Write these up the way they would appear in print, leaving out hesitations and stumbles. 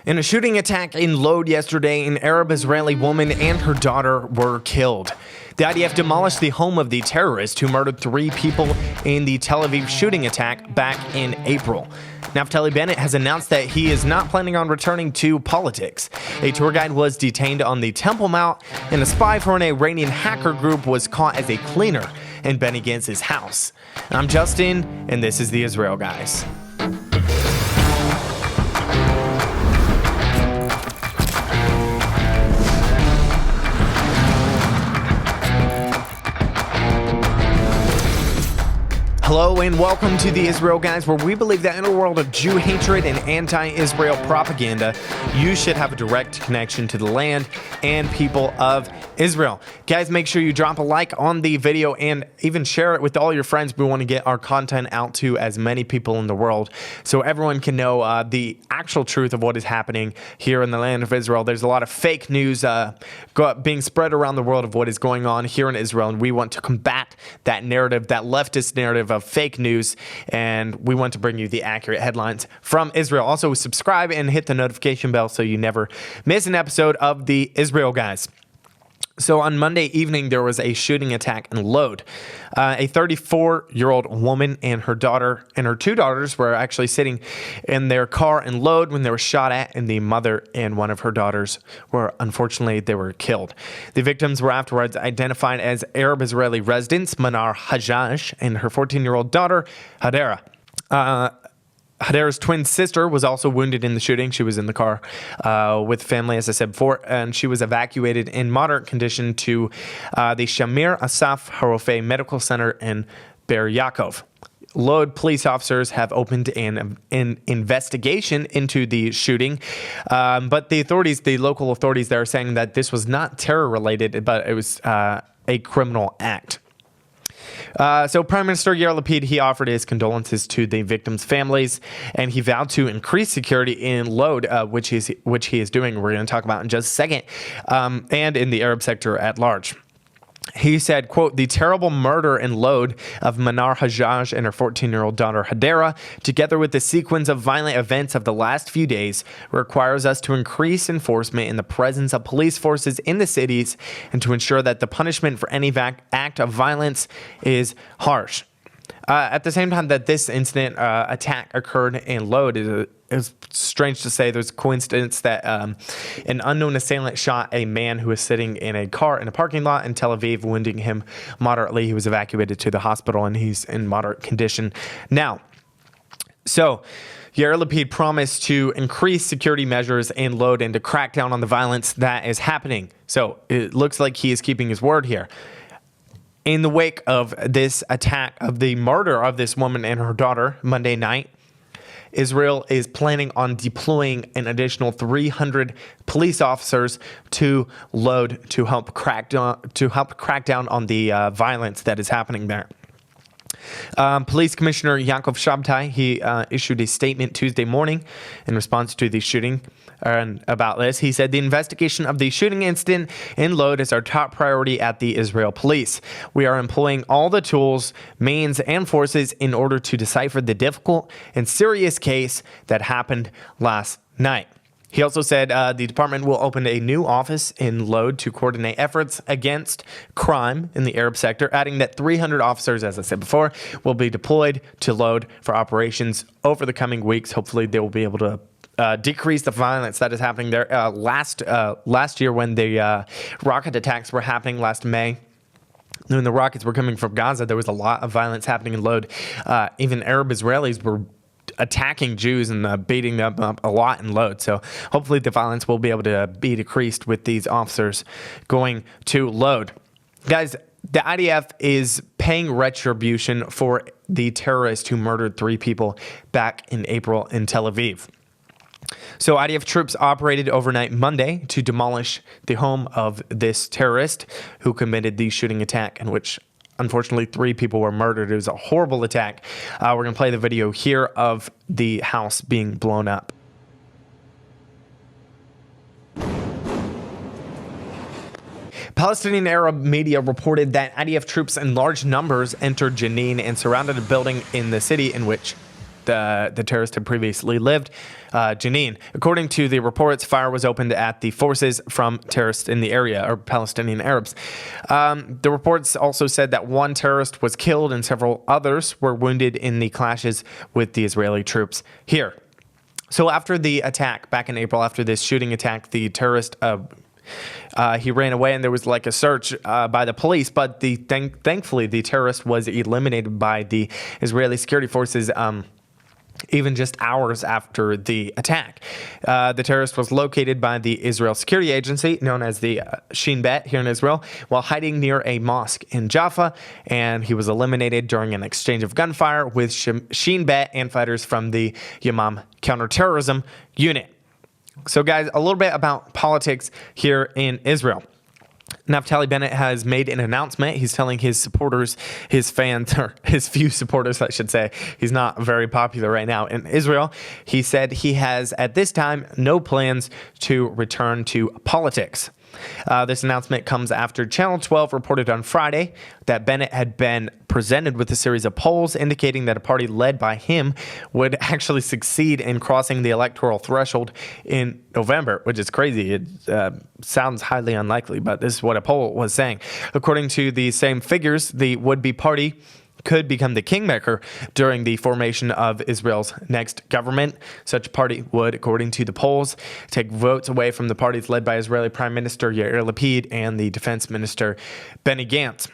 In a shooting attack in Lod yesterday, an Arab-Israeli woman and her daughter were killed. The IDF demolished the home of the terrorist who murdered 3 people in the Tel Aviv shooting attack back in April. Naftali Bennett has announced that he is not planning on returning to politics. A tour guide was detained on the Temple Mount, and a spy for an Iranian hacker group was caught as a cleaner in Benny Gantz's house. I'm Justin, and this is the Israel Guys. Hello and welcome to the Israel Guys, where we believe that in a world of Jew hatred and anti-Israel propaganda, you should have a direct connection to the land and people of Israel. Guys, make sure you drop a like on the video and even share it with all your friends. We want to get our content out to as many people in the world so everyone can know the actual truth of what is happening here in the land of Israel. There's a lot of fake news being spread around the world of what is going on here in Israel, and we want to combat that narrative, that leftist narrative of fake news, and we want to bring you the accurate headlines from Israel. Also, subscribe and hit the notification bell so you never miss an episode of the Israel Guys. So on Monday evening, there was a shooting attack in Lod. A 34-year-old woman and her daughter and her 2 daughters were actually sitting in their car in Lod when they were shot at, and the mother and one of her daughters were, unfortunately, they were killed. The victims were afterwards identified as Arab-Israeli residents, Manar Hajjaj and her 14-year-old daughter, Hadera. Hadera's twin sister was also wounded in the shooting. She was in the car with family, as I said before, and she was evacuated in moderate condition to the Shamir Asaf Harofeh Medical Center in Be'er Yaakov. Lod police officers have opened an investigation into the shooting, but the local authorities there are saying that this was not terror-related, but it was a criminal act. So Prime Minister Yair Lapid, he offered his condolences to the victims' families, and he vowed to increase security in Lod, which he is doing. We're going to talk about in just a second, and in the Arab sector at large. He said, quote, "The terrible murder in Lod of Manar Hajjaj and her 14-year-old daughter Hadera, together with the sequence of violent events of the last few days, requires us to increase enforcement in the presence of police forces in the cities and to ensure that the punishment for any act of violence is harsh." At the same time that this incident attack occurred in Lod, it's strange to say there's a coincidence that an unknown assailant shot a man who was sitting in a car in a parking lot in Tel Aviv, wounding him moderately. He was evacuated to the hospital, and he's in moderate condition now. So Yair Lapid promised to increase security measures in Lod and to crack down on the violence that is happening. So it looks like he is keeping his word here. In the wake of this attack, of the murder of this woman and her daughter Monday night, Israel is planning on deploying an additional 300 police officers to Lod to help crack down on the violence that is happening there. Police Commissioner Yaakov Shabtai, he issued a statement Tuesday morning in response to the shooting. And about this, he said, "The investigation of the shooting incident in Lod is our top priority at the Israel Police. We are employing all the tools, means, and forces in order to decipher the difficult and serious case that happened last night." He also said the department will open a new office in Lod to coordinate efforts against crime in the Arab sector, adding that 300 officers, as I said before, will be deployed to Lod for operations over the coming weeks. Hopefully, they will be able to decrease the violence that is happening there. Last year, when the rocket attacks were happening last May, when the rockets were coming from Gaza, there was a lot of violence happening in Lod. Even Arab Israelis were attacking Jews and beating them up a lot in Lod. So hopefully the violence will be able to be decreased with these officers going to Lod. Guys, the IDF is paying retribution for the terrorist who murdered 3 people back in April in Tel Aviv. So IDF troops operated overnight Monday to demolish the home of this terrorist who committed the shooting attack, in which unfortunately 3 people were murdered. It was a horrible attack. We're going to play the video here of the house being blown up. Palestinian Arab media reported that IDF troops in large numbers entered Jenin and surrounded a building in the city in which the terrorist had previously lived, Jenin. According to the reports, fire was opened at the forces from terrorists in the area, or Palestinian Arabs. The reports also said that one terrorist was killed and several others were wounded in the clashes with the Israeli troops here. So after the attack back in April, after this shooting attack, the terrorist he ran away, and there was like a search by the police, but thankfully the terrorist was eliminated by the Israeli security forces even just hours after the attack. The terrorist was located by the Israel security agency, known as the Shin Bet here in Israel, while hiding near a mosque in Jaffa, and he was eliminated during an exchange of gunfire with Shin Bet and fighters from the Yamam counterterrorism unit. So guys, a little bit about politics here in Israel. Naftali Bennett has made an announcement. He's telling his supporters, his fans, or his few supporters, I should say. He's not very popular right now in Israel. He said he has, at this time, no plans to return to politics. This announcement comes after Channel 12 reported on Friday that Bennett had been presented with a series of polls indicating that a party led by him would actually succeed in crossing the electoral threshold in November, which is crazy. It sounds highly unlikely, but this is what a poll was saying. According to the same figures, the would-be party could become the kingmaker during the formation of Israel's next government. Such a party would, according to the polls, take votes away from the parties led by Israeli Prime Minister Yair Lapid and the Defense Minister Benny Gantz.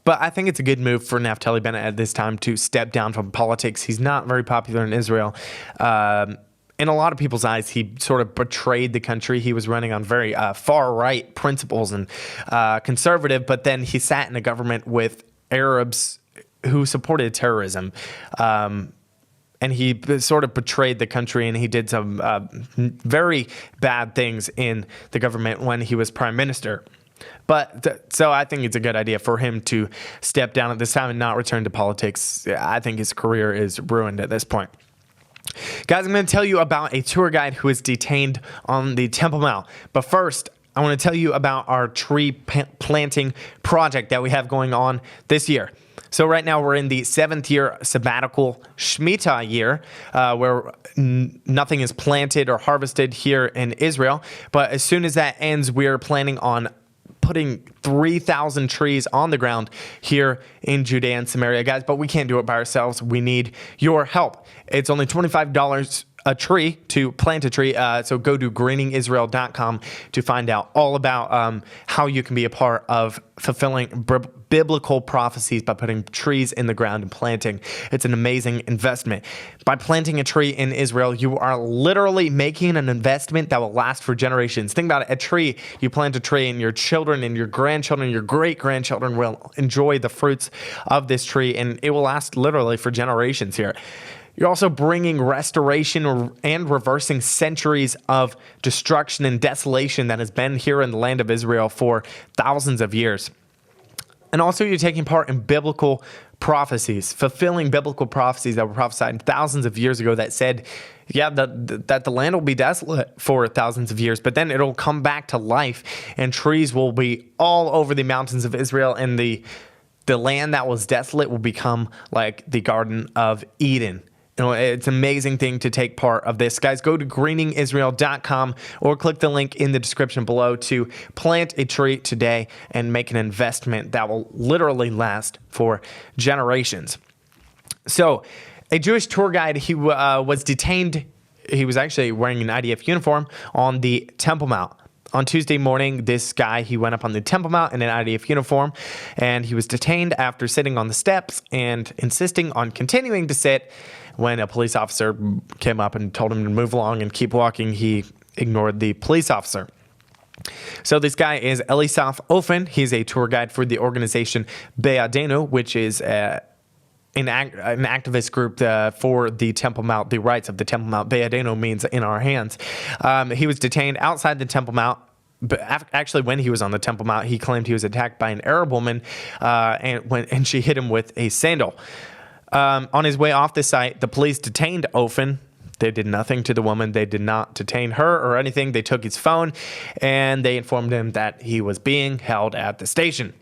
But I think it's a good move for Naftali Bennett at this time to step down from politics. He's not very popular in Israel. In a lot of people's eyes, he sort of betrayed the country. He was running on very far-right principles and conservative, but then he sat in a government with Arabs who supported terrorism, and he sort of betrayed the country, and he did some very bad things in the government when he was prime minister. But so I think it's a good idea for him to step down at this time and not return to politics. I think his career is ruined at this point. Guys, I'm going to tell you about a tour guide who is detained on the Temple Mount. But first, I want to tell you about our tree planting project that we have going on this year. So right now we're in the 7th year sabbatical Shemitah year, where nothing is planted or harvested here in Israel. But as soon as that ends, we're planning on putting 3,000 trees on the ground here in Judea and Samaria, guys. But we can't do it by ourselves. We need your help. It's only $25 a tree to plant a tree. So go to greeningisrael.com to find out all about how you can be a part of fulfilling biblical prophecies by putting trees in the ground and planting. It's an amazing investment. By planting a tree in Israel, you are literally making an investment that will last for generations. Think about it. A tree, you plant a tree and your children and your grandchildren, your great-grandchildren will enjoy the fruits of this tree, and it will last literally for generations here. You're also bringing restoration and reversing centuries of destruction and desolation that has been here in the land of Israel for thousands of years. And also you're taking part in biblical prophecies, fulfilling biblical prophecies that were prophesied thousands of years ago that said, yeah, that the land will be desolate for thousands of years, but then it'll come back to life and trees will be all over the mountains of Israel, and the land that was desolate will become like the Garden of Eden. You know, it's an amazing thing to take part of this. Guys, go to greeningisrael.com or click the link in the description below to plant a tree today and make an investment that will literally last for generations. So, a Jewish tour guide, he was detained. He was actually wearing an IDF uniform on the Temple Mount. On Tuesday morning, this guy, he went up on the Temple Mount in an IDF uniform, and he was detained after sitting on the steps and insisting on continuing to sit. When a police officer came up and told him to move along and keep walking, he ignored the police officer. So this guy is Elisaf Ofen. He's a tour guide for the organization Be'adenu, which is an activist group for the Temple Mount, the rights of the Temple Mount. Be'adenu means in our hands. He was detained outside the Temple Mount. But actually, when he was on the Temple Mount, he claimed he was attacked by an Arab woman, and she hit him with a sandal. On his way off the site, the police detained Ofen. They did nothing to the woman. They did not detain her or anything. They took his phone, and they informed him that he was being held at the station.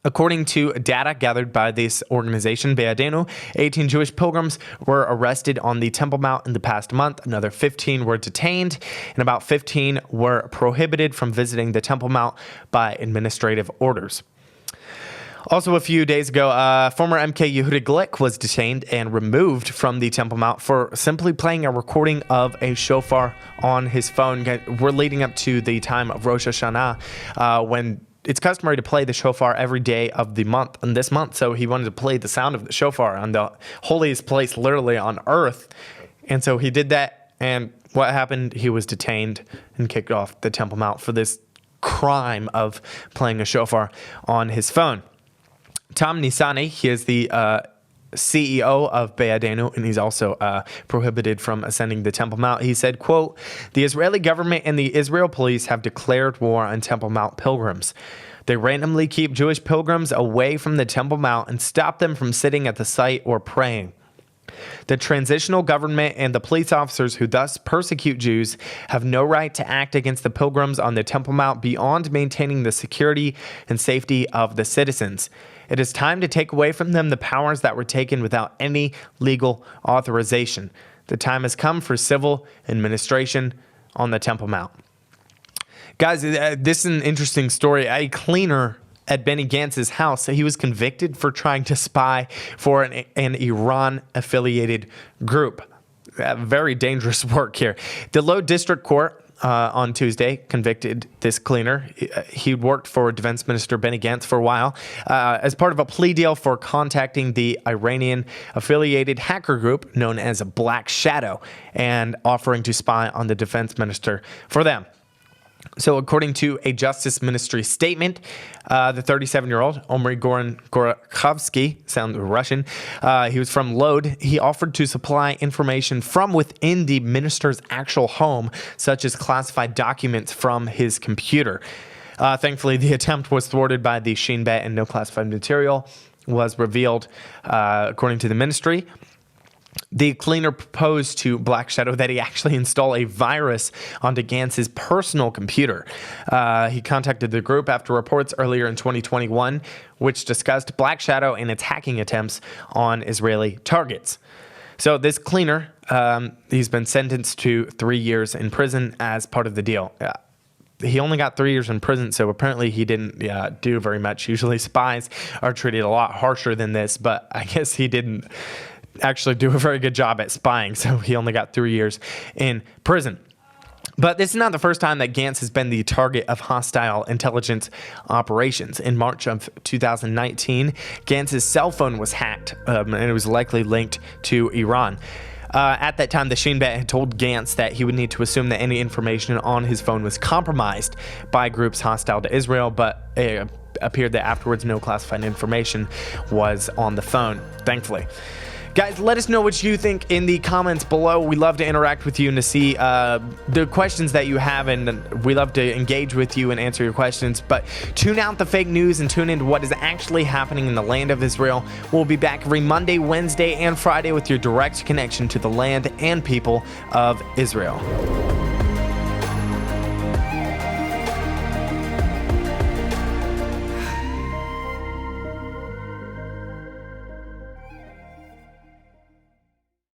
According to data gathered by this organization, Be'adenu, 18 Jewish pilgrims were arrested on the Temple Mount in the past month. Another 15 were detained, and about 15 were prohibited from visiting the Temple Mount by administrative orders. Also, a few days ago, former MK Yehuda Glick was detained and removed from the Temple Mount for simply playing a recording of a shofar on his phone. We're leading up to the time of Rosh Hashanah, when it's customary to play the shofar every day of the month, and this month, so he wanted to play the sound of the shofar on the holiest place literally on earth, and so he did that, and what happened? He was detained and kicked off the Temple Mount for this crime of playing a shofar on his phone. Tom Nisani, he is the CEO of Be'adenu, and he's also prohibited from ascending the Temple Mount. He said, quote, "The Israeli government and the Israel police have declared war on Temple Mount pilgrims. They randomly keep Jewish pilgrims away from the Temple Mount and stop them from sitting at the site or praying. The transitional government and the police officers who thus persecute Jews have no right to act against the pilgrims on the Temple Mount beyond maintaining the security and safety of the citizens. It is time to take away from them the powers that were taken without any legal authorization. The time has come for civil administration on the Temple Mount." Guys, this is an interesting story. A cleaner at Benny Gantz's house, he was convicted for trying to spy for an Iran-affiliated group. Very dangerous work here. The Low District Court on Tuesday convicted this cleaner. He worked for Defense Minister Benny Gantz for a while as part of a plea deal for contacting the Iranian-affiliated hacker group known as Black Shadow and offering to spy on the defense minister for them. So according to a Justice Ministry statement, the 37-year-old Omri Gorakhovsky, sounds Russian, he was from Lod. He offered to supply information from within the minister's actual home, such as classified documents from his computer. Thankfully, the attempt was thwarted by the Shin Bet, and no classified material was revealed, according to the ministry. The cleaner proposed to Black Shadow that he actually install a virus onto Gantz's personal computer. He contacted the group after reports earlier in 2021, which discussed Black Shadow and its hacking attempts on Israeli targets. So this cleaner, he's been sentenced to 3 years in prison as part of the deal. He only got 3 years in prison, so apparently he didn't do very much. Usually spies are treated a lot harsher than this, but I guess he didn't actually do a very good job at spying, so he only got 3 years in prison. But this is not the first time that Gantz has been the target of hostile intelligence operations. In March of 2019, Gantz's cell phone was hacked, and it was likely linked to Iran. At that time, the Shin Bet had told Gantz that he would need to assume that any information on his phone was compromised by groups hostile to Israel, but it appeared that afterwards no classified information was on the phone, thankfully. Guys, let us know what you think in the comments below. We love to interact with you and to see the questions that you have, and we love to engage with you and answer your questions. But tune out the fake news and tune into what is actually happening in the land of Israel. We'll be back every Monday, Wednesday, and Friday with your direct connection to the land and people of Israel.